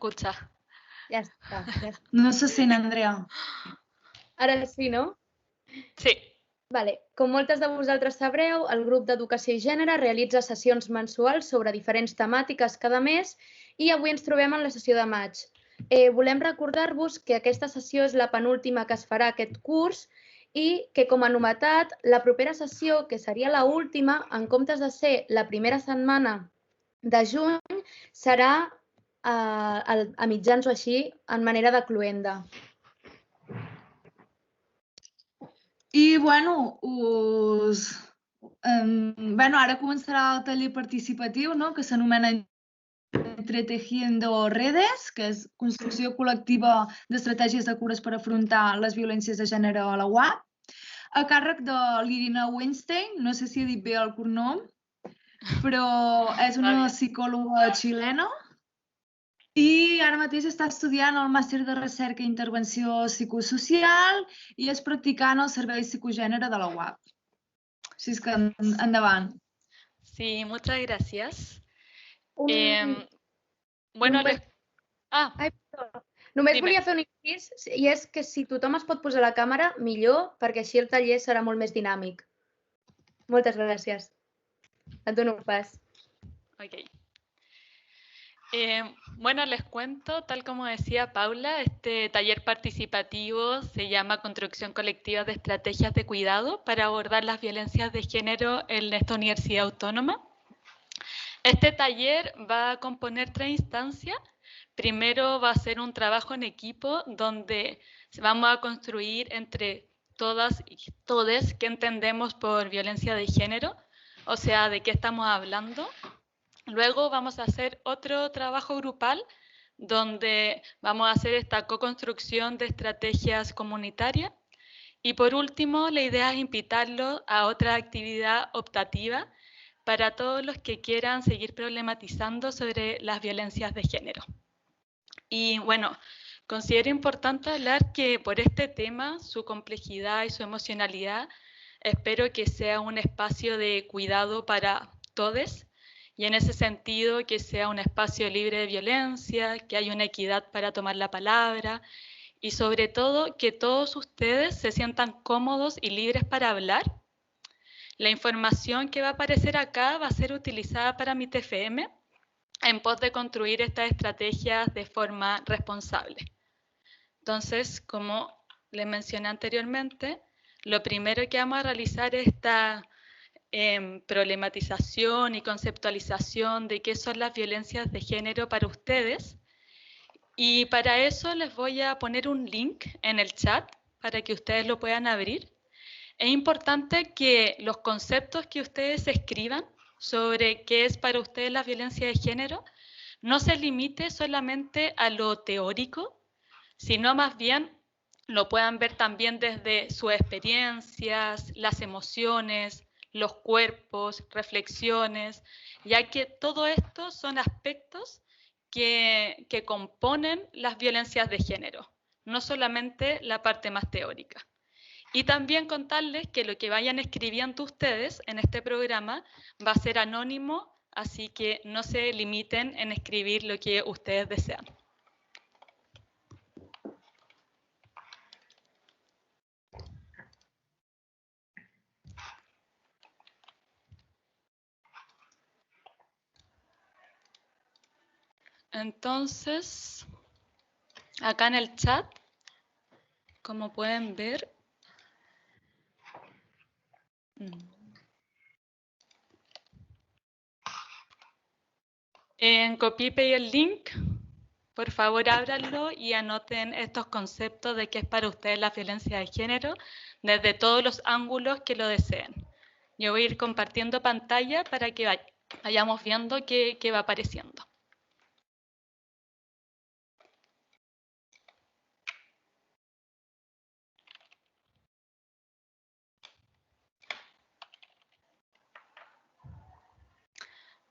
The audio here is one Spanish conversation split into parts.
escucha. Ja està. No se sent, Andrea. Ara sí, no? Sí. Vale. Com moltes de vosaltres sabreu, el grup d'Educació i Gènere realitza sessions mensuals sobre diferents temàtiques cada mes i avui ens trobem en la sessió de maig. Volem recordar-vos que aquesta sessió és la penúltima que es farà aquest curs i que, com a novetat, la propera sessió, que seria l'última, en comptes de ser la primera setmana de juny, serà a mitjans o així, en manera de cloenda. I, bueno, ara començarà el taller participatiu, no?, que s'anomena Entretejiendo Redes, que és construcció col·lectiva d'estratègies de cures per afrontar les violències de gènere a la UAB, a càrrec de l'Irina Weinstein, no sé si he dit bé el cognom, però és una psicòloga xilena i ara mateix està estudiant el màster de recerca i intervenció psicosocial i és practicant el servei psicogènere de la UAB. Així és que endavant. Sí, muchas gracias. Només volia fer un incís, i és que si tothom es pot posar la càmera, millor, perquè així el taller serà molt més dinàmic. Moltes gràcies. Et dono pas. Ok. Bueno, les cuento, tal como decía Paula, este taller participativo se llama Construcción Colectiva de Estrategias de Cuidado para abordar las violencias de género en esta Universidad Autónoma. Este taller va a componer 3 instancias. Primero va a ser un trabajo en equipo donde vamos a construir entre todas y todes qué entendemos por violencia de género, o sea, de qué estamos hablando. Luego vamos a hacer otro trabajo grupal donde vamos a hacer esta co-construcción de estrategias comunitarias. Y por último, la idea es invitarlos a otra actividad optativa para todos los que quieran seguir problematizando sobre las violencias de género. Y bueno, considero importante hablar que por este tema, su complejidad y su emocionalidad, espero que sea un espacio de cuidado para todos. Y en ese sentido, que sea un espacio libre de violencia, que haya una equidad para tomar la palabra y sobre todo que todos ustedes se sientan cómodos y libres para hablar. La información que va a aparecer acá va a ser utilizada para mi TFM en pos de construir estas estrategias de forma responsable. Entonces, como les mencioné anteriormente, lo primero que vamos a realizar es esta problematización y conceptualización de qué son las violencias de género para ustedes. Y para eso les voy a poner un link en el chat para que ustedes lo puedan abrir. Es importante que los conceptos que ustedes escriban sobre qué es para ustedes la violencia de género no se limite solamente a lo teórico, sino más bien lo puedan ver también desde sus experiencias, las emociones, los cuerpos, reflexiones, ya que todo esto son aspectos que componen las violencias de género, no solamente la parte más teórica. Y también contarles que lo que vayan escribiendo ustedes en este programa va a ser anónimo, así que no se limiten en escribir lo que ustedes desean. Entonces, acá en el chat, como pueden ver, copié el link, por favor ábranlo y anoten estos conceptos de qué es para ustedes la violencia de género desde todos los ángulos que lo deseen. Yo voy a ir compartiendo pantalla para que vayamos viendo qué va apareciendo.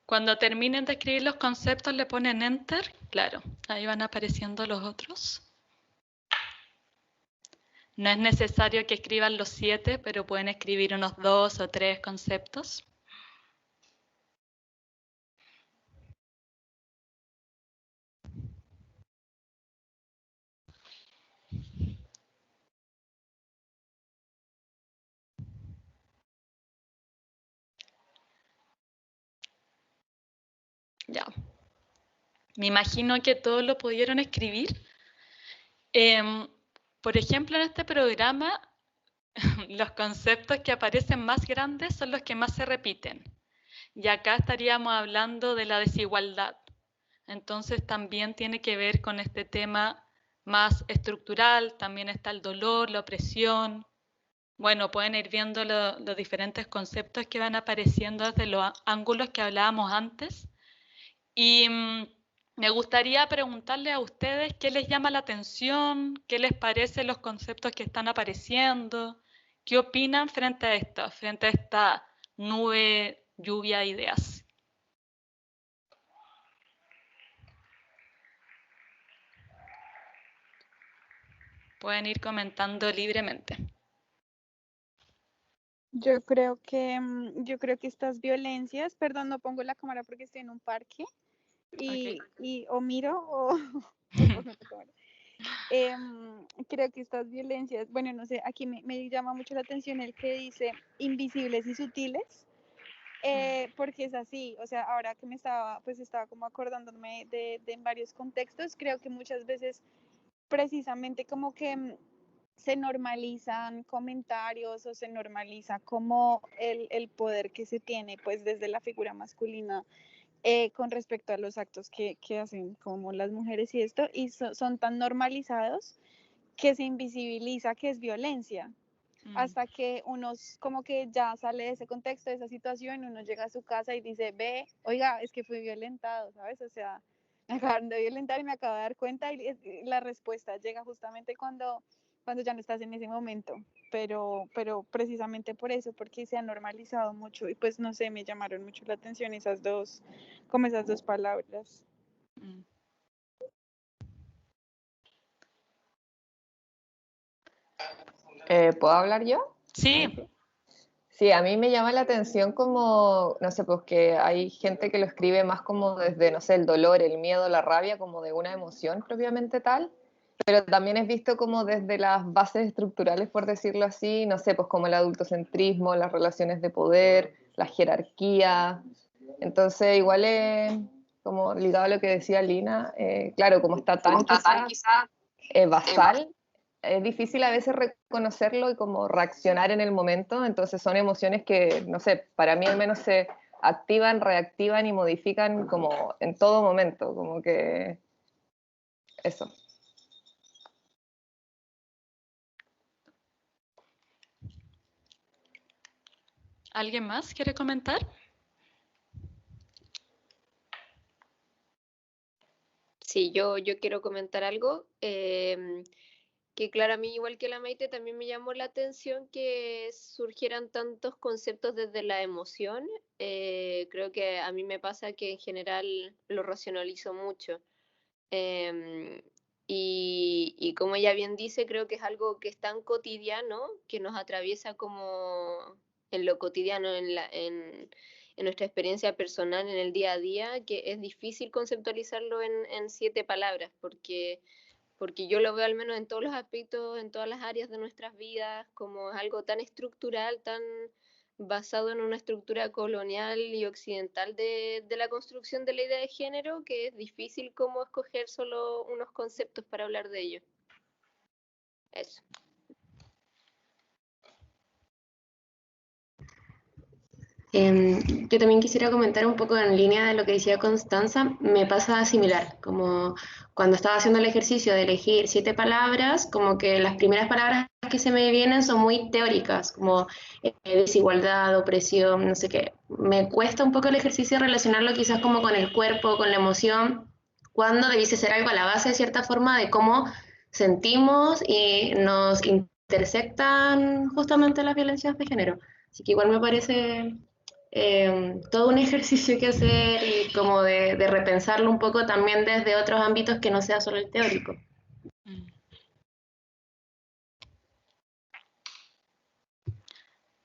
Cuando terminen de escribir los conceptos le ponen Enter, claro, ahí van apareciendo los otros. No es necesario que escriban los 7, pero pueden escribir unos 2 o 3 conceptos. Ya. Me imagino que todos lo pudieron escribir. Por ejemplo, en este programa, los conceptos que aparecen más grandes son los que más se repiten. Y acá estaríamos hablando de la desigualdad. Entonces también tiene que ver con este tema más estructural, también está el dolor, la opresión. Bueno, pueden ir viendo los diferentes conceptos que van apareciendo desde los ángulos que hablábamos antes. Y me gustaría preguntarle a ustedes qué les llama la atención, qué les parecen los conceptos que están apareciendo, qué opinan frente a esto, frente a esta nube, lluvia de ideas. Pueden ir comentando libremente. Yo creo que estas violencias, perdón, no pongo la cámara porque estoy en un parque y o miro o pongo la cámara. Creo que estas violencias, bueno, no sé, aquí me llama mucho la atención el que dice invisibles y sutiles, porque es así, o sea, ahora que estaba como acordándome de en varios contextos, creo que muchas veces precisamente como que se normalizan comentarios o se normaliza como el poder que se tiene pues desde la figura masculina con respecto a los actos que hacen como las mujeres y esto, y son tan normalizados que se invisibiliza que es violencia, hasta que uno como que ya sale de ese contexto, de esa situación, uno llega a su casa y dice, ve, oiga, es que fui violentado, ¿sabes? O sea, me acaban de violentar y me acabo de dar cuenta, y la respuesta llega justamente cuando ya no estás en ese momento, pero precisamente por eso, porque se ha normalizado mucho, y pues no sé, me llamaron mucho la atención esas dos palabras. ¿Puedo hablar yo? Sí. Sí, a mí me llama la atención como, no sé, pues que hay gente que lo escribe más como desde, no sé, el dolor, el miedo, la rabia, como de una emoción propiamente tal, pero también es visto como desde las bases estructurales, por decirlo así, no sé, pues como el adultocentrismo, las relaciones de poder, la jerarquía. Entonces, igual es como ligado a lo que decía Lina, claro, como está tan quizá basal, es difícil a veces reconocerlo y como reaccionar en el momento, entonces son emociones que, no sé, para mí al menos se activan, reactivan y modifican como en todo momento, como que eso. ¿Alguien más quiere comentar? Sí, yo quiero comentar algo, que claro, a mí igual que la Maite también me llamó la atención que surgieran tantos conceptos desde la emoción. Creo que a mí me pasa que en general lo racionalizo mucho. Y como ella bien dice, creo que es algo que es tan cotidiano, que nos atraviesa como en lo cotidiano, en nuestra experiencia personal, en el día a día, que es difícil conceptualizarlo en 7 palabras, porque yo lo veo al menos en todos los aspectos, en todas las áreas de nuestras vidas, como es algo tan estructural, tan basado en una estructura colonial y occidental de la construcción de la idea de género, que es difícil como escoger solo unos conceptos para hablar de ello. Eso. Yo también quisiera comentar un poco en línea de lo que decía Constanza. Me pasa similar, como cuando estaba haciendo el ejercicio de elegir 7 palabras, como que las primeras palabras que se me vienen son muy teóricas, como desigualdad, opresión, no sé qué. Me cuesta un poco el ejercicio de relacionarlo quizás como con el cuerpo, con la emoción, cuando debiese ser algo a la base de cierta forma de cómo sentimos y nos intersectan justamente las violencias de género. Así que igual me parece todo un ejercicio que hacer y como de repensarlo un poco también desde otros ámbitos que no sea solo el teórico.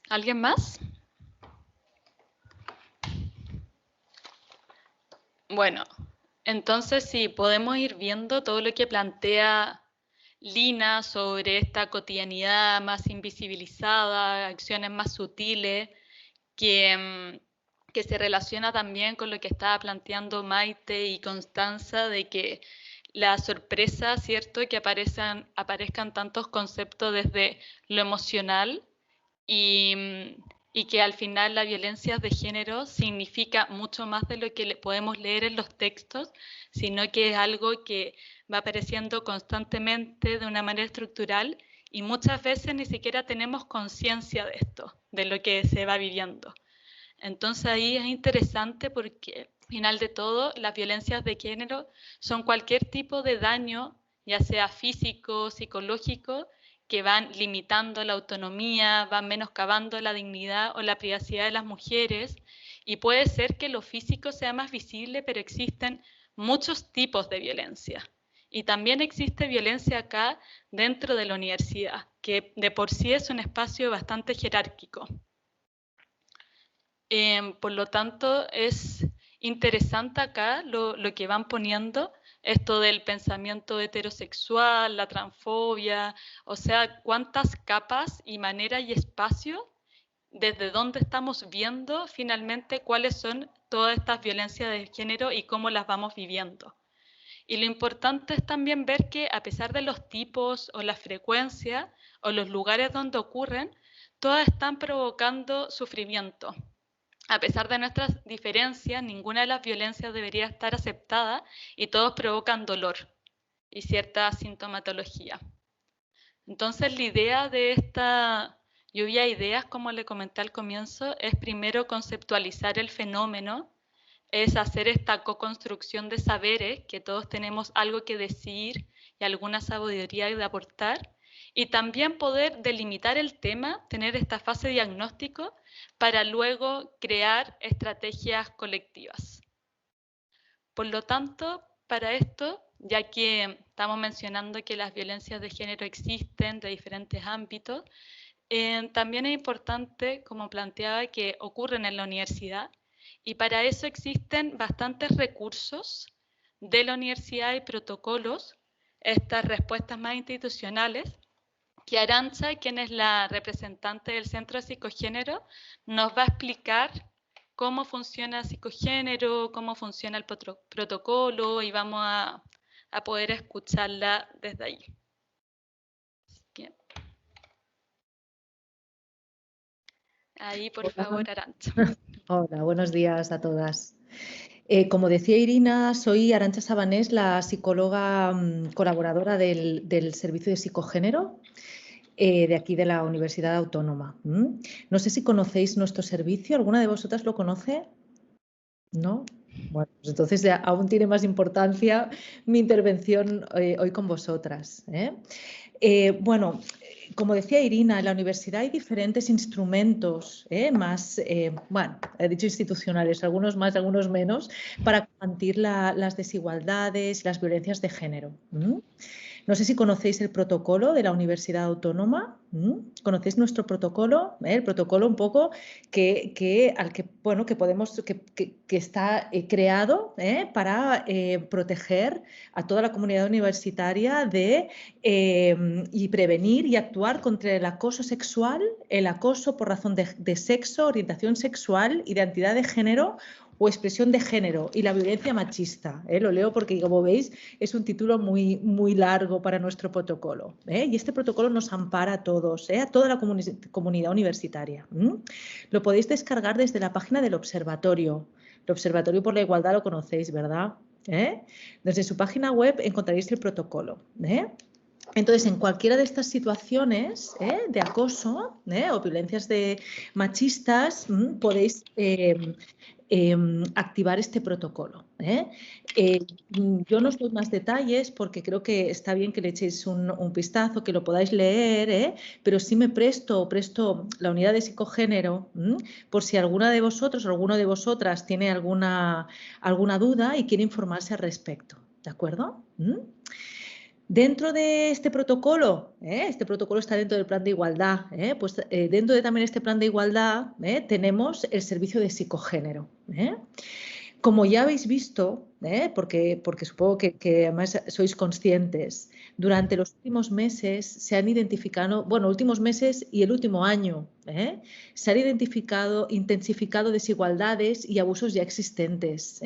¿Alguien más? Bueno, entonces sí, podemos ir viendo todo lo que plantea Lina sobre esta cotidianidad más invisibilizada, acciones más sutiles, que que se relaciona también con lo que estaba planteando Maite y Constanza, de que la sorpresa, ¿cierto?, que aparezcan tantos conceptos desde lo emocional y que al final la violencia de género significa mucho más de lo que podemos leer en los textos, sino que es algo que va apareciendo constantemente de una manera estructural y muchas veces ni siquiera tenemos conciencia de esto, de lo que se va viviendo. Entonces ahí es interesante porque, al final de todo, las violencias de género son cualquier tipo de daño, ya sea físico, psicológico, que van limitando la autonomía, van menoscabando la dignidad o la privacidad de las mujeres. Y puede ser que lo físico sea más visible, pero existen muchos tipos de violencia. Y también existe violencia acá dentro de la universidad, que de por sí es un espacio bastante jerárquico. Por lo tanto, es interesante acá lo que van poniendo, esto del pensamiento heterosexual, la transfobia, o sea, cuántas capas y maneras y espacios, desde dónde estamos viendo finalmente cuáles son todas estas violencias de género y cómo las vamos viviendo. Y lo importante es también ver que a pesar de los tipos o la frecuencia o los lugares donde ocurren, todas están provocando sufrimiento. A pesar de nuestras diferencias, ninguna de las violencias debería estar aceptada y todos provocan dolor y cierta sintomatología. Entonces, la idea de esta lluvia de ideas, como le comenté al comienzo, es primero conceptualizar el fenómeno, es hacer esta co-construcción de saberes, que todos tenemos algo que decir y alguna sabiduría de aportar, y también poder delimitar el tema, tener esta fase diagnóstico, para luego crear estrategias colectivas. Por lo tanto, para esto, ya que estamos mencionando que las violencias de género existen de diferentes ámbitos, también es importante, como planteaba, que ocurren en la universidad, y para eso existen bastantes recursos de la universidad y protocolos, estas respuestas más institucionales, que Arantxa, quien es la representante del Centro de Psicogénero, nos va a explicar cómo funciona psicogénero, cómo funciona el protocolo, y vamos a poder escucharla desde ahí. Bien. Ahí, por favor, Arantxa. Hola, buenos días a todas. Como decía Irina, soy Arantxa Sabanés, la psicóloga colaboradora del Servicio de Psicogénero de aquí de la Universidad Autónoma. No sé si conocéis nuestro servicio. ¿Alguna de vosotras lo conoce? ¿No? Bueno, pues entonces ya aún tiene más importancia mi intervención hoy con vosotras. Bueno, como decía Irina, en la universidad hay diferentes instrumentos, más, bueno, he dicho institucionales, algunos más, algunos menos, para combatir las desigualdades y las violencias de género. No sé si conocéis el protocolo de la Universidad Autónoma. ¿Conocéis nuestro protocolo? El protocolo un poco que está creado para proteger a toda la comunidad universitaria y prevenir y actuar contra el acoso sexual, el acoso por razón de sexo, orientación sexual, identidad de género o expresión de género y la violencia machista. Lo leo porque, como veis, es un título muy, muy largo para nuestro protocolo. Y este protocolo nos ampara a todos, a toda la comunidad universitaria. Lo podéis descargar desde la página del Observatorio. El Observatorio por la Igualdad lo conocéis, ¿verdad? Desde su página web encontraréis el protocolo. Entonces, en cualquiera de estas situaciones de acoso o violencias machistas, podéis activar este protocolo. Yo no os doy más detalles porque creo que está bien que le echéis un vistazo, que lo podáis leer, pero sí me presto la unidad de psicogénero por si alguna de vosotros o alguno de vosotras tiene alguna duda y quiere informarse al respecto. ¿De acuerdo? Dentro de este protocolo está dentro del plan de igualdad, pues dentro de también este plan de igualdad tenemos el servicio de psicogénero. Como ya habéis visto, porque supongo que además sois conscientes, durante los últimos meses se han identificado, bueno, últimos meses y el último año, se han intensificado desigualdades y abusos ya existentes.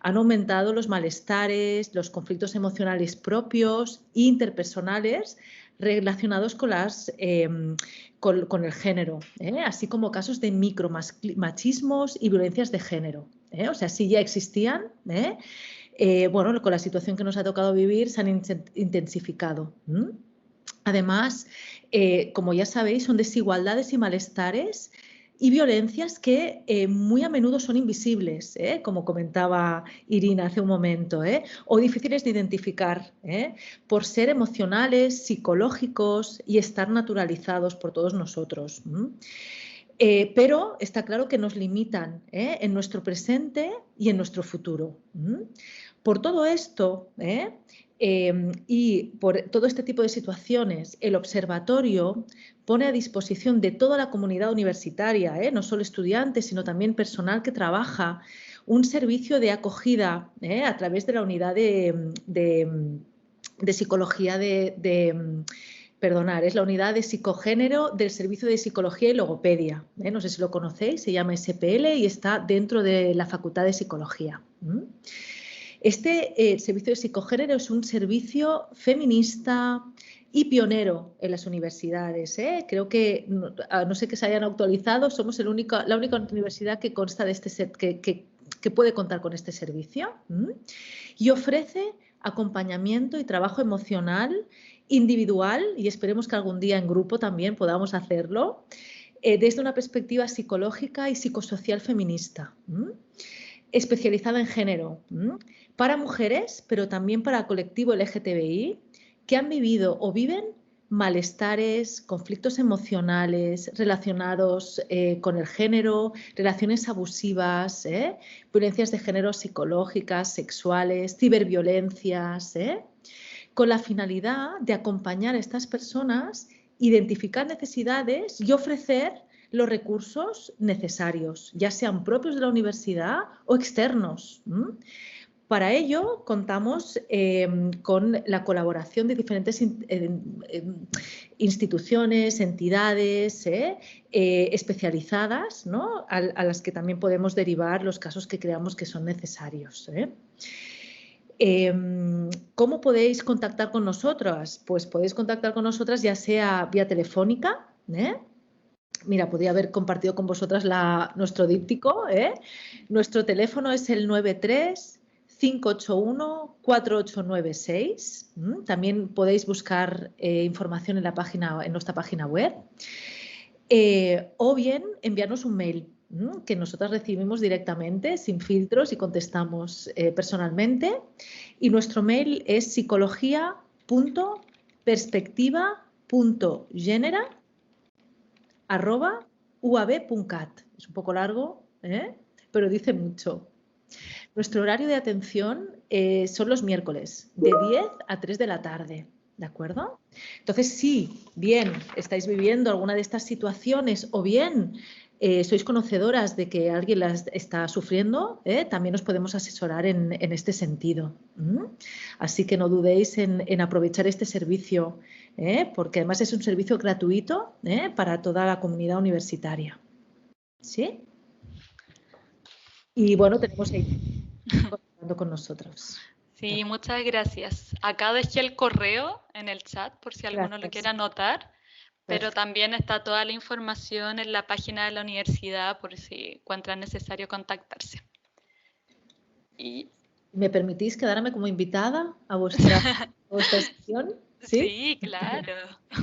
Han aumentado los malestares, los conflictos emocionales propios e interpersonales relacionados con el género, así como casos de micromachismos y violencias de género. O sea, sí ya existían, bueno, con la situación que nos ha tocado vivir se han intensificado. Además, como ya sabéis, son desigualdades y malestares y violencias que muy a menudo son invisibles, como comentaba Irina hace un momento, o difíciles de identificar, por ser emocionales, psicológicos y estar naturalizados por todos nosotros. Pero está claro que nos limitan en nuestro presente y en nuestro futuro. Por todo esto y por todo este tipo de situaciones, el observatorio pone a disposición de toda la comunidad universitaria, no solo estudiantes, sino también personal que trabaja, un servicio de acogida a través de la unidad de psicología es la unidad de psicogénero del Servicio de Psicología y Logopedia. No sé si lo conocéis, se llama SPL y está dentro de la Facultad de Psicología. Este servicio de psicogénero es un servicio feminista y pionero en las universidades. Creo que, no sé que se hayan actualizado, somos la única universidad que consta de que puede contar con este servicio y ofrece acompañamiento y trabajo emocional individual, y esperemos que algún día en grupo también podamos hacerlo, desde una perspectiva psicológica y psicosocial feminista, especializada en género, para mujeres, pero también para el colectivo LGTBI, que han vivido o viven malestares, conflictos emocionales relacionados con el género, relaciones abusivas, violencias de género psicológicas, sexuales, ciberviolencias, con la finalidad de acompañar a estas personas, identificar necesidades y ofrecer los recursos necesarios, ya sean propios de la universidad o externos. Para ello contamos con la colaboración de diferentes instituciones, entidades especializadas, ¿no? a las que también podemos derivar los casos que creamos que son necesarios. ¿Cómo podéis contactar con nosotras? Pues podéis contactar con nosotras ya sea vía telefónica. Mira, podría haber compartido con vosotras nuestro díptico. Nuestro teléfono es el 93-581-4896. También podéis buscar información en nuestra página web. O bien enviarnos un mail que nosotras recibimos directamente, sin filtros, y contestamos personalmente. Y nuestro mail es psicología.perspectiva.genera@uab.cat. Es un poco largo, pero dice mucho. Nuestro horario de atención son los miércoles, de 10 a 3 de la tarde. ¿De acuerdo? Entonces, si bien estáis viviendo alguna de estas situaciones o bien sois conocedoras de que alguien las está sufriendo, también os podemos asesorar en este sentido. Así que no dudéis en aprovechar este servicio, porque además es un servicio gratuito para toda la comunidad universitaria. ¿Sí? Y bueno, tenemos ahí contactando con nosotros. Sí, muchas gracias. Acá dejé el correo en el chat por si alguno lo quiere anotar, pero también está toda la información en la página de la universidad por si encuentran necesario contactarse. Y... ¿Me permitís quedarme como invitada a vuestra sesión? ¿Sí? Sí, claro.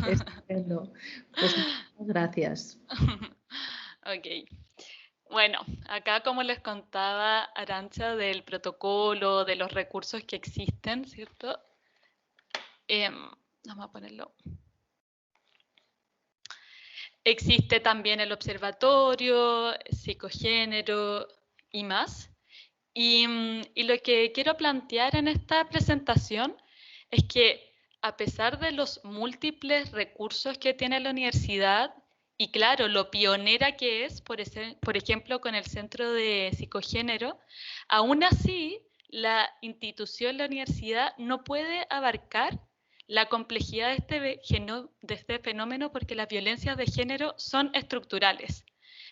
Estupendo. Pues muchas gracias. Ok. Bueno, acá como les contaba Arantxa del protocolo, de los recursos que existen, ¿cierto? Vamos a ponerlo. Existe también el observatorio, psicogénero y más. Y lo que quiero plantear en esta presentación es que a pesar de los múltiples recursos que tiene la universidad Y claro, lo pionera que es, por ejemplo, con el Centro de Psicogénero, aún así la institución, la universidad, no puede abarcar la complejidad de este fenómeno porque las violencias de género son estructurales.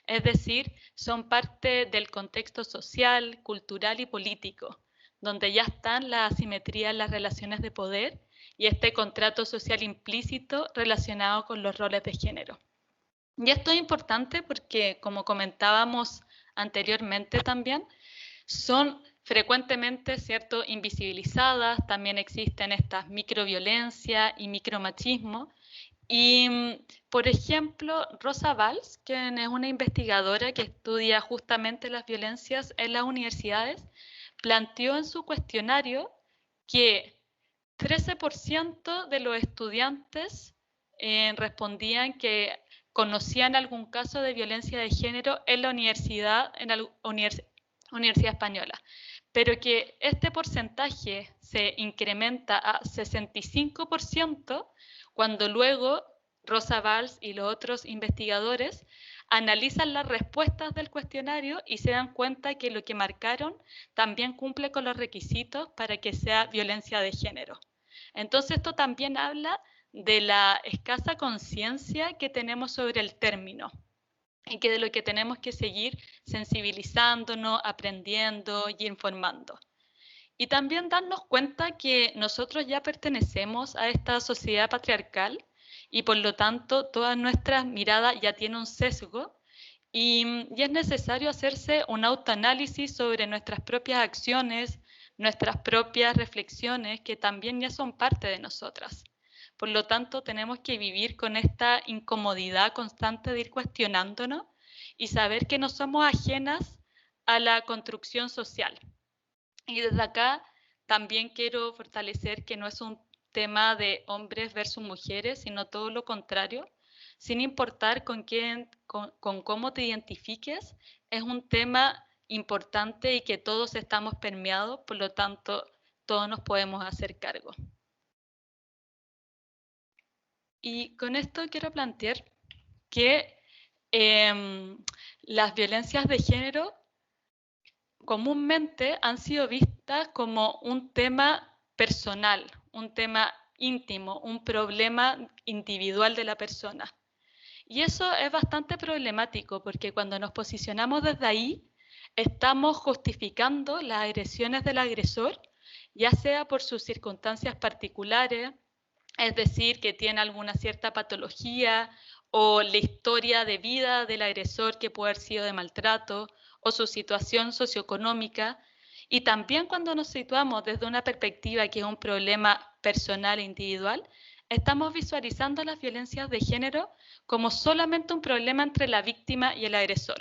Es decir, son parte del contexto social, cultural y político, donde ya están la asimetría en las relaciones de poder y este contrato social implícito relacionado con los roles de género. Y esto es importante porque, como comentábamos anteriormente también, son frecuentemente, ¿cierto?, invisibilizadas, también existen estas microviolencias y micromachismo. Y, por ejemplo, Rosa Valls, quien es una investigadora que estudia justamente las violencias en las universidades, planteó en su cuestionario que 13% de los estudiantes respondían que conocían algún caso de violencia de género en la universidad española, pero que este porcentaje se incrementa a 65% cuando luego Rosa Valls y los otros investigadores analizan las respuestas del cuestionario y se dan cuenta que lo que marcaron también cumple con los requisitos para que sea violencia de género. Entonces esto también habla de la escasa conciencia que tenemos sobre el término y que de lo que tenemos que seguir sensibilizándonos, aprendiendo y informando. Y también darnos cuenta que nosotros ya pertenecemos a esta sociedad patriarcal y por lo tanto toda nuestra mirada ya tiene un sesgo y es necesario hacerse un autoanálisis sobre nuestras propias acciones, nuestras propias reflexiones que también ya son parte de nosotras. Por lo tanto, tenemos que vivir con esta incomodidad constante de ir cuestionándonos y saber que no somos ajenas a la construcción social. Y desde acá también quiero fortalecer que no es un tema de hombres versus mujeres, sino todo lo contrario. Sin importar con cómo te identifiques, es un tema importante y que todos estamos permeados, por lo tanto, todos nos podemos hacer cargo. Y con esto quiero plantear que las violencias de género comúnmente han sido vistas como un tema personal, un tema íntimo, un problema individual de la persona. Y eso es bastante problemático porque cuando nos posicionamos desde ahí, estamos justificando las agresiones del agresor, ya sea por sus circunstancias particulares, es decir, que tiene alguna cierta patología o la historia de vida del agresor que puede haber sido de maltrato o su situación socioeconómica. Y también cuando nos situamos desde una perspectiva que es un problema personal e individual, estamos visualizando las violencias de género como solamente un problema entre la víctima y el agresor.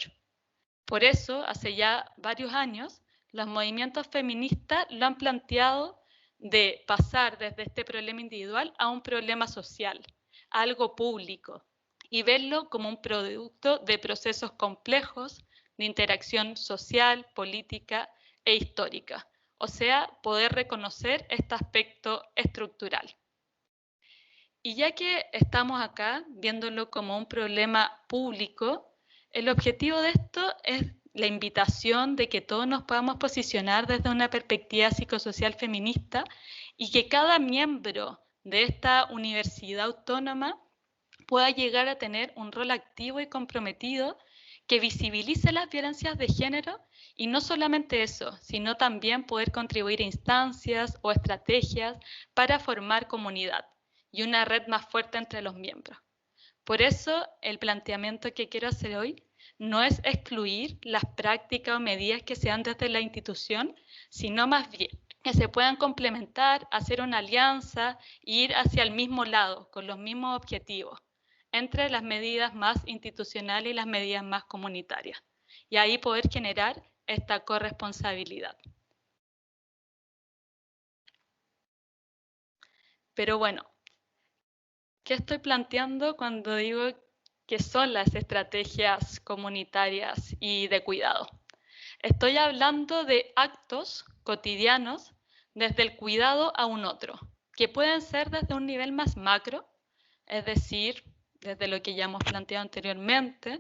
Por eso, hace ya varios años, los movimientos feministas lo han planteado de pasar desde este problema individual a un problema social, a algo público, y verlo como un producto de procesos complejos de interacción social, política e histórica. O sea, poder reconocer este aspecto estructural. Y ya que estamos acá viéndolo como un problema público, el objetivo de esto es la invitación de que todos nos podamos posicionar desde una perspectiva psicosocial feminista y que cada miembro de esta universidad autónoma pueda llegar a tener un rol activo y comprometido que visibilice las violencias de género y no solamente eso, sino también poder contribuir a instancias o estrategias para formar comunidad y una red más fuerte entre los miembros. Por eso, el planteamiento que quiero hacer hoy no es excluir las prácticas o medidas que se dan desde la institución, sino más bien que se puedan complementar, hacer una alianza e ir hacia el mismo lado, con los mismos objetivos, entre las medidas más institucionales y las medidas más comunitarias, y ahí poder generar esta corresponsabilidad. Pero bueno, ¿qué estoy planteando cuando digo que son las estrategias comunitarias y de cuidado? Estoy hablando de actos cotidianos desde el cuidado a un otro, que pueden ser desde un nivel más macro, es decir, desde lo que ya hemos planteado anteriormente,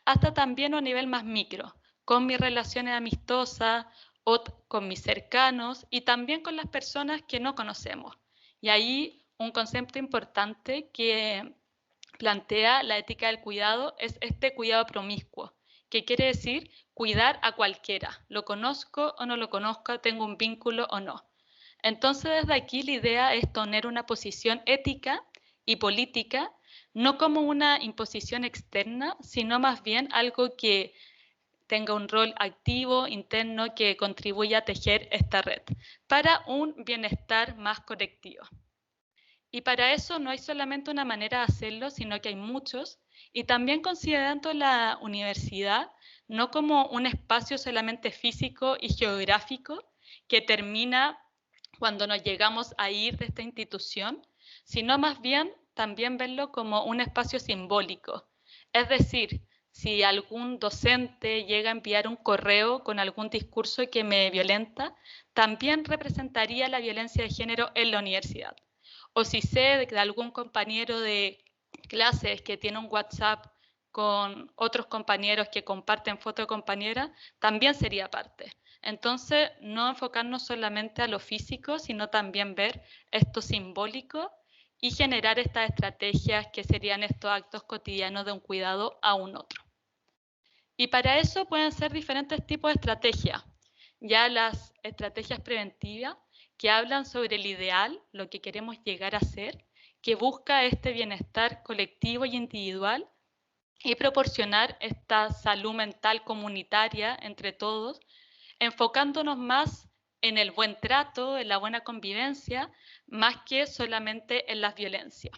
hasta también a un nivel más micro, con mis relaciones amistosas o con mis cercanos y también con las personas que no conocemos. Y ahí un concepto importante que plantea la ética del cuidado es este cuidado promiscuo, que quiere decir cuidar a cualquiera, lo conozco o no lo conozco, tengo un vínculo o no. Entonces desde aquí la idea es tener una posición ética y política, no como una imposición externa, sino más bien algo que tenga un rol activo, interno, que contribuya a tejer esta red para un bienestar más colectivo. Y para eso no hay solamente una manera de hacerlo, sino que hay muchos, y también considerando la universidad no como un espacio solamente físico y geográfico que termina cuando nos llegamos a ir de esta institución, sino más bien también verlo como un espacio simbólico. Es decir, si algún docente llega a enviar un correo con algún discurso que me violenta, también representaría la violencia de género en la universidad. O si sé de algún compañero de clases que tiene un WhatsApp con otros compañeros que comparten fotos de compañeras, también sería parte. Entonces, no enfocarnos solamente a lo físico, sino también ver esto simbólico y generar estas estrategias que serían estos actos cotidianos de un cuidado a un otro. Y para eso pueden ser diferentes tipos de estrategias. Ya las estrategias preventivas que hablan sobre el ideal, lo que queremos llegar a ser, que busca este bienestar colectivo y individual y proporcionar esta salud mental comunitaria entre todos, enfocándonos más en el buen trato, en la buena convivencia, más que solamente en las violencias.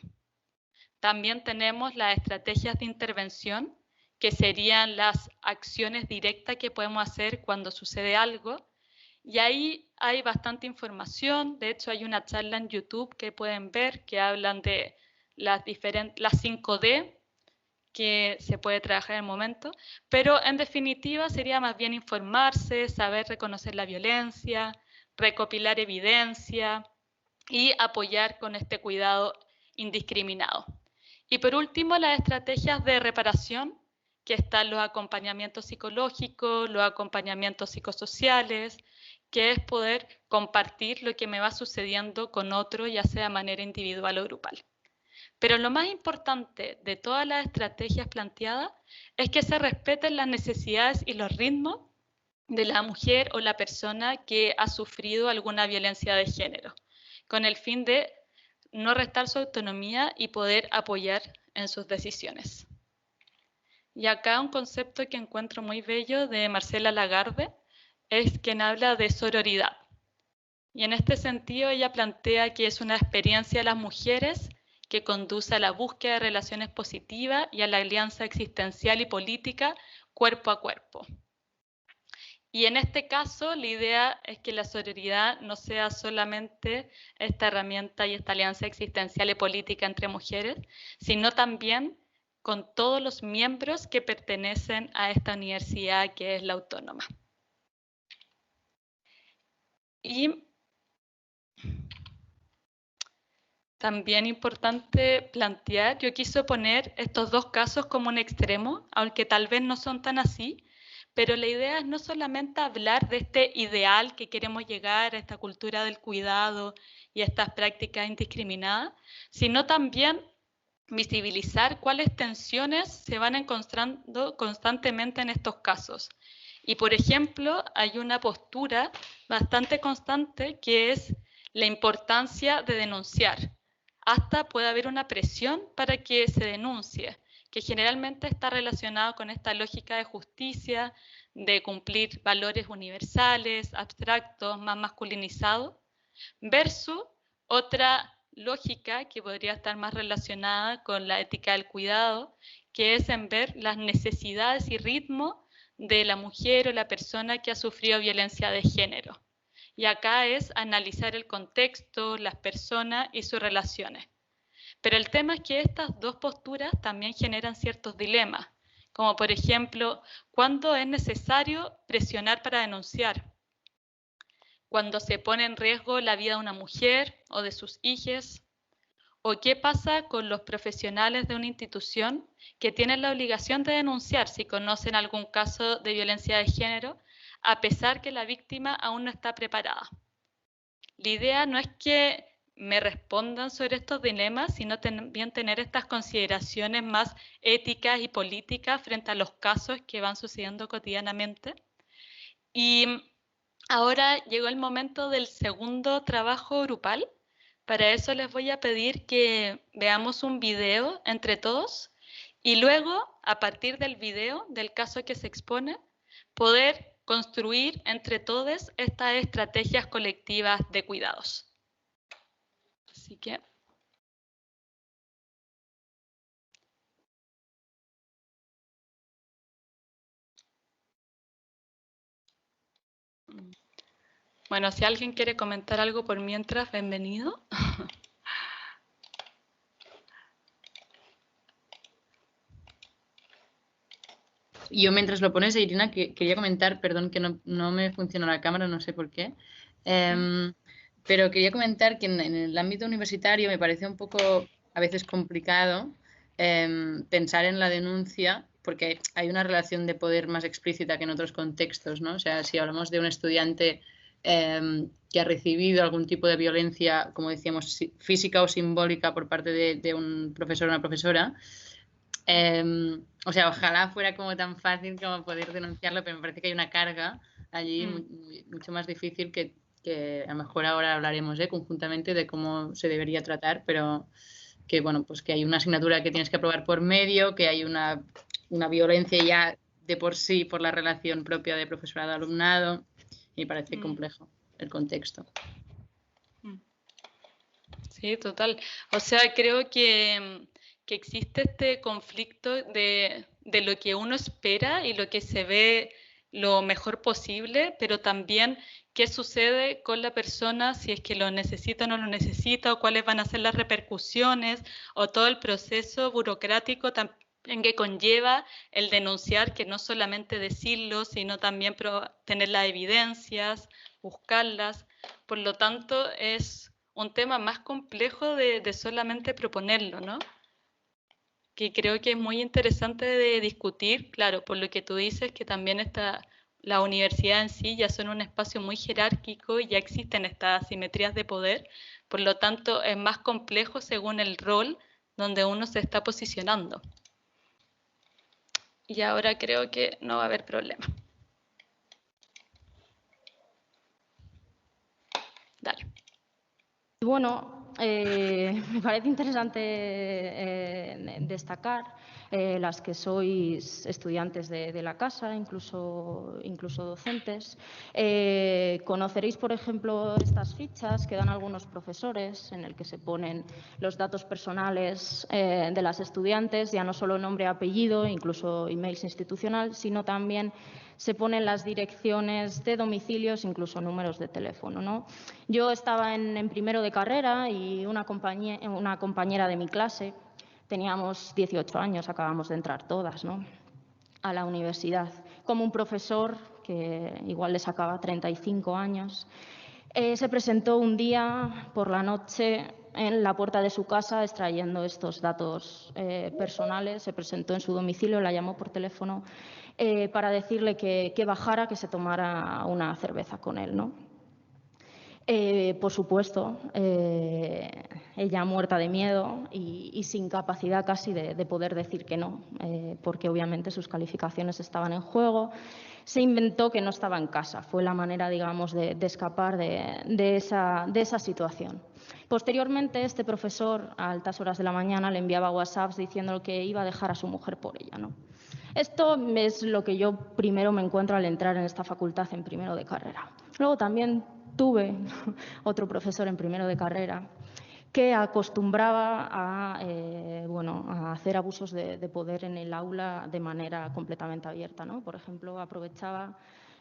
También tenemos las estrategias de intervención, que serían las acciones directas que podemos hacer cuando sucede algo. Y ahí hay bastante información. De hecho, hay una charla en YouTube que pueden ver que hablan de las 5D que se puede trabajar en el momento. Pero en definitiva sería más bien informarse, saber reconocer la violencia, recopilar evidencia y apoyar con este cuidado indiscriminado. Y por último, las estrategias de reparación, que están los acompañamientos psicológicos, los acompañamientos psicosociales, que es poder compartir lo que me va sucediendo con otro, ya sea de manera individual o grupal. Pero lo más importante de todas las estrategias planteadas es que se respeten las necesidades y los ritmos de la mujer o la persona que ha sufrido alguna violencia de género, con el fin de no restar su autonomía y poder apoyar en sus decisiones. Y acá un concepto que encuentro muy bello de Marcela Lagarde es quien habla de sororidad. Y en este sentido ella plantea que es una experiencia de las mujeres que conduce a la búsqueda de relaciones positivas y a la alianza existencial y política cuerpo a cuerpo. Y en este caso, la idea es que la sororidad no sea solamente esta herramienta y esta alianza existencial y política entre mujeres, sino también con todos los miembros que pertenecen a esta universidad que es la autónoma. Y también importante plantear, yo quise poner estos dos casos como un extremo, aunque tal vez no son tan así, pero la idea es no solamente hablar de este ideal que queremos llegar a esta cultura del cuidado y estas prácticas indiscriminadas, sino también visibilizar cuáles tensiones se van encontrando constantemente en estos casos. Y por ejemplo, hay una postura bastante constante que es la importancia de denunciar. Hasta puede haber una presión para que se denuncie, que generalmente está relacionado con esta lógica de justicia, de cumplir valores universales, abstractos, más masculinizados, versus otra lógica que podría estar más relacionada con la ética del cuidado, que es en ver las necesidades y ritmos de la mujer o la persona que ha sufrido violencia de género. Y acá es analizar el contexto, las personas y sus relaciones. Pero el tema es que estas dos posturas también generan ciertos dilemas, como por ejemplo, ¿cuándo es necesario presionar para denunciar? Cuando se pone en riesgo la vida de una mujer o de sus hijos, ¿O qué pasa con los profesionales de una institución que tienen la obligación de denunciar si conocen algún caso de violencia de género, a pesar que la víctima aún no está preparada? La idea no es que me respondan sobre estos dilemas, sino también tener estas consideraciones más éticas y políticas frente a los casos que van sucediendo cotidianamente. Y ahora llegó el momento del segundo trabajo grupal. Para eso les voy a pedir que veamos un video entre todos y luego, a partir del video, del caso que se expone, poder construir entre todos estas estrategias colectivas de cuidados. Así que... Bueno, si alguien quiere comentar algo por mientras, bienvenido. Yo mientras lo pones, Irina, quería comentar, perdón que no me funciona la cámara, no sé por qué, pero quería comentar que en el ámbito universitario me parece un poco a veces complicado pensar en la denuncia porque hay una relación de poder más explícita que en otros contextos, ¿no? O sea, si hablamos de un estudiante que ha recibido algún tipo de violencia, como decíamos, física o simbólica por parte de un profesor o una profesora, o sea, ojalá fuera como tan fácil como poder denunciarlo, pero me parece que hay una carga allí mucho más difícil que a lo mejor ahora hablaremos conjuntamente de cómo se debería tratar, pero que bueno, pues que hay una asignatura que tienes que aprobar por medio, que hay una violencia ya de por sí por la relación propia de profesorado-alumnado, y me parece complejo el contexto. Sí, total. O sea, creo que existe este conflicto de lo que uno espera y lo que se ve lo mejor posible, pero también qué sucede con la persona si es que lo necesita o no lo necesita, o cuáles van a ser las repercusiones, o todo el proceso burocrático también que conlleva el denunciar, que no solamente decirlo, sino también tener las evidencias, buscarlas. Por lo tanto, es un tema más complejo de solamente proponerlo, ¿no? Que creo que es muy interesante de discutir, claro, por lo que tú dices, que también la universidad en sí ya son un espacio muy jerárquico y ya existen estas asimetrías de poder, por lo tanto es más complejo según el rol donde uno se está posicionando. Y ahora creo que no va a haber problema. Dale. Bueno, me parece interesante destacar las que sois estudiantes de la casa, incluso docentes. Conoceréis, por ejemplo, estas fichas que dan algunos profesores en el que se ponen los datos personales de las estudiantes, ya no solo nombre y apellido, incluso emails institucional, sino también se ponen las direcciones de domicilios, incluso números de teléfono, ¿no? Yo estaba en primero de carrera y una compañera de mi clase, teníamos 18 años, acabamos de entrar todas, ¿no?, a la universidad, como un profesor que igual le sacaba 35 años, se presentó un día por la noche en la puerta de su casa extrayendo estos datos personales, se presentó en su domicilio, la llamó por teléfono para decirle que bajara, que se tomara una cerveza con él, ¿no? Por supuesto, ella muerta de miedo y sin capacidad casi de poder decir que no, porque obviamente sus calificaciones estaban en juego. Se inventó que no estaba en casa, fue la manera, digamos, de escapar de esa situación. Posteriormente, este profesor, a altas horas de la mañana, le enviaba WhatsApps diciendo que iba a dejar a su mujer por ella, ¿no? Esto es lo que yo primero me encuentro al entrar en esta facultad en primero de carrera. Luego también tuve otro profesor en primero de carrera que acostumbraba a hacer abusos de poder en el aula de manera completamente abierta, ¿no? Por ejemplo, aprovechaba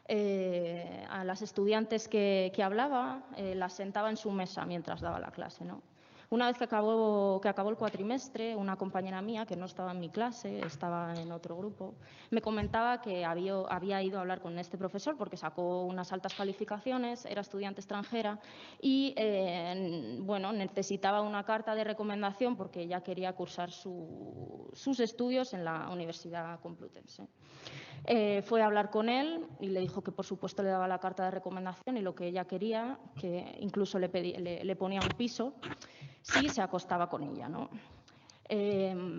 a las estudiantes que hablaba, las sentaba en su mesa mientras daba la clase, ¿no? Una vez que acabó el cuatrimestre, una compañera mía, que no estaba en mi clase, estaba en otro grupo, me comentaba que había ido a hablar con este profesor porque sacó unas altas calificaciones, era estudiante extranjera y bueno, necesitaba una carta de recomendación porque ella quería cursar sus estudios en la Universidad Complutense. Fue a hablar con él y le dijo que por supuesto le daba la carta de recomendación y lo que ella quería, que incluso le ponía un piso si se acostaba con ella, ¿no?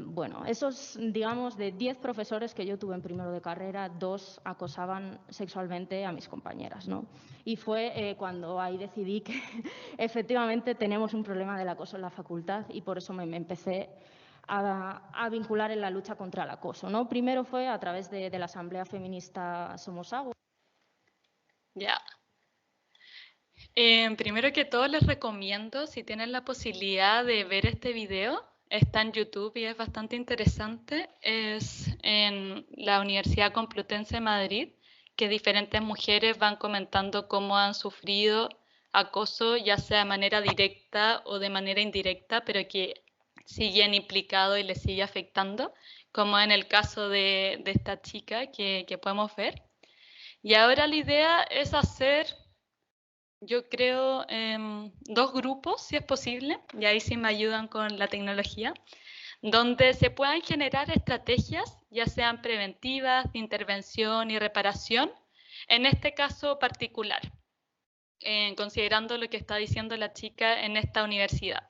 Bueno, esos, digamos, de 10 profesores que yo tuve en primero de carrera, 2 acosaban sexualmente a mis compañeras, ¿no? Y fue cuando ahí decidí que efectivamente tenemos un problema del acoso en la facultad y por eso me empecé a vincular en la lucha contra el acoso, ¿no? Primero fue a través de la Asamblea Feminista Somos Agua. Ya. Primero que todo les recomiendo, si tienen la posibilidad de ver este video, está en YouTube y es bastante interesante, es en la Universidad Complutense de Madrid, que diferentes mujeres van comentando cómo han sufrido acoso, ya sea de manera directa o de manera indirecta, pero que siguen implicados y les sigue afectando, como en el caso de esta chica que podemos ver. Y ahora la idea es hacer, yo creo, 2 grupos, si es posible, y ahí sí me ayudan con la tecnología, donde se puedan generar estrategias, ya sean preventivas, de intervención y reparación, en este caso particular, considerando lo que está diciendo la chica en esta universidad.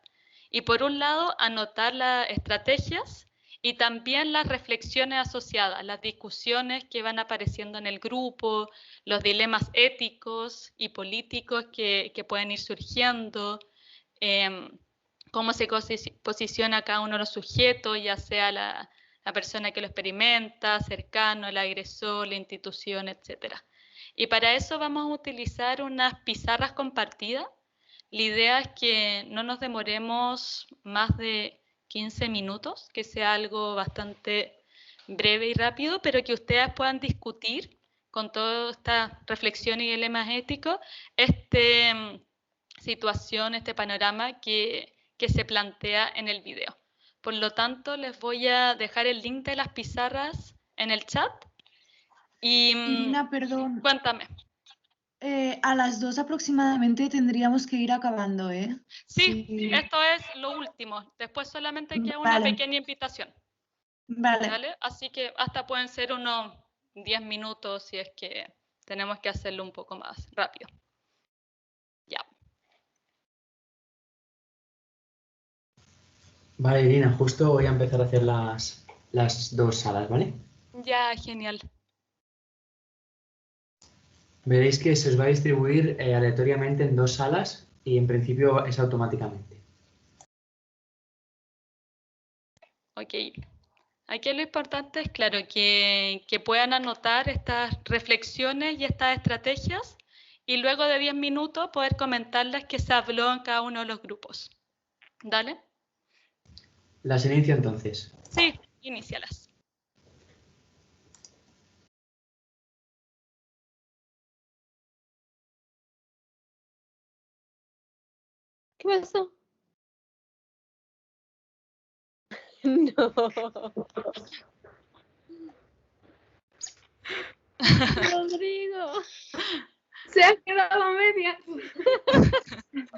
Y por un lado, anotar las estrategias y también las reflexiones asociadas, las discusiones que van apareciendo en el grupo, los dilemas éticos y políticos que pueden ir surgiendo, cómo se posiciona cada uno de los sujetos, ya sea la persona que lo experimenta, cercano, el agresor, la institución, etc. Y para eso vamos a utilizar unas pizarras compartidas. La idea es que no nos demoremos más de 15 minutos, que sea algo bastante breve y rápido, pero que ustedes puedan discutir con toda esta reflexión y dilemas éticos, esta situación, este panorama que se plantea en el video. Por lo tanto, les voy a dejar el link de las pizarras en el chat. Y, Irina, perdón. Cuéntame. A las 2 aproximadamente tendríamos que ir acabando, ¿eh? Sí, esto es lo último. Después solamente queda una pequeña invitación. ¿Vale? Así que hasta pueden ser unos 10 minutos si es que tenemos que hacerlo un poco más rápido. Ya. Vale, Irina, justo voy a empezar a hacer las 2 salas, ¿vale? Ya, genial. Veréis que se os va a distribuir aleatoriamente en 2 salas y en principio es automáticamente. Ok. Aquí lo importante es, claro, que puedan anotar estas reflexiones y estas estrategias y luego de 10 minutos poder comentarles qué se habló en cada uno de los grupos. ¿Dale? ¿Las inicio entonces? Sí, inícialas. ¿Qué pasó? No. Rodrigo. Se ha quedado a medias.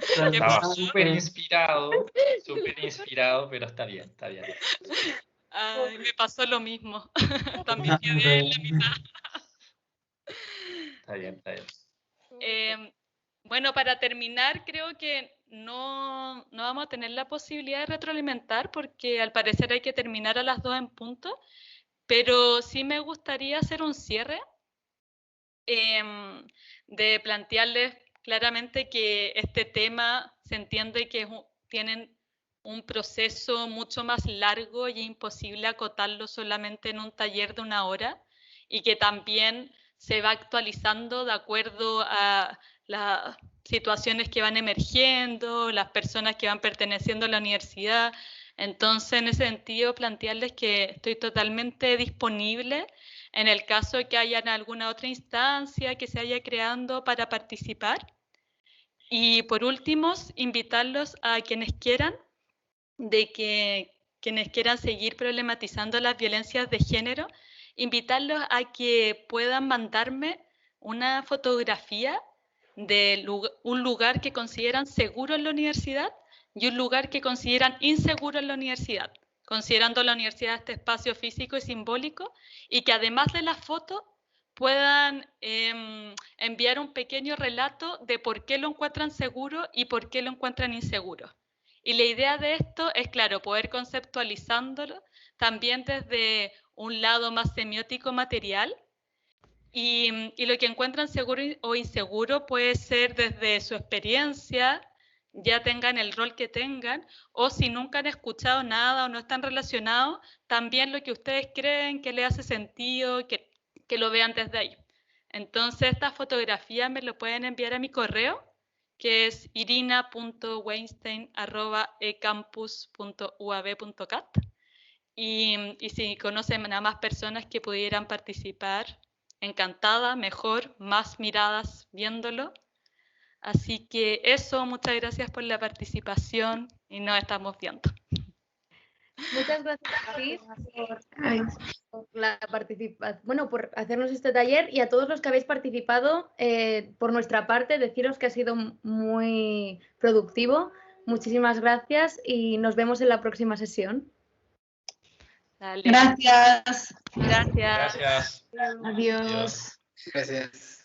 Estaba súper inspirado, pero está bien, está bien. Ay, me pasó lo mismo. También quedé en la mitad. Está bien, está bien. Bueno, para terminar, creo que no vamos a tener la posibilidad de retroalimentar porque al parecer hay que terminar a las 2 en punto, pero sí me gustaría hacer un cierre de plantearles claramente que este tema se entiende que tienen un proceso mucho más largo y es imposible acotarlo solamente en un taller de 1 hora y que también se va actualizando de acuerdo a las situaciones que van emergiendo, las personas que van perteneciendo a la universidad. Entonces, en ese sentido, plantearles que estoy totalmente disponible en el caso de que haya alguna otra instancia que se haya creando para participar. Y por último, invitarlos a quienes quieran de que quienes quieran seguir problematizando las violencias de género, invitarlos a que puedan mandarme una fotografía de un lugar que consideran seguro en la universidad y un lugar que consideran inseguro en la universidad, considerando la universidad este espacio físico y simbólico, y que además de la foto puedan enviar un pequeño relato de por qué lo encuentran seguro y por qué lo encuentran inseguro. Y la idea de esto es, claro, poder conceptualizándolo también desde un lado más semiótico material, y lo que encuentran seguro o inseguro puede ser desde su experiencia, ya tengan el rol que tengan, o si nunca han escuchado nada o no están relacionados, también lo que ustedes creen que les hace sentido, que lo vean desde ahí. Entonces, esta fotografía me lo pueden enviar a mi correo, que es irina.weinstein@ecampus.uab.cat. Y si conocen a más personas que pudieran participar, encantada, mejor, más miradas viéndolo. Así que eso, muchas gracias por la participación y nos estamos viendo. Muchas gracias, Cris, por la bueno, por hacernos este taller, y a todos los que habéis participado. Por nuestra parte, deciros que ha sido muy productivo. Muchísimas gracias y nos vemos en la próxima sesión. Dale. Gracias. Gracias. Gracias. Adiós. Gracias.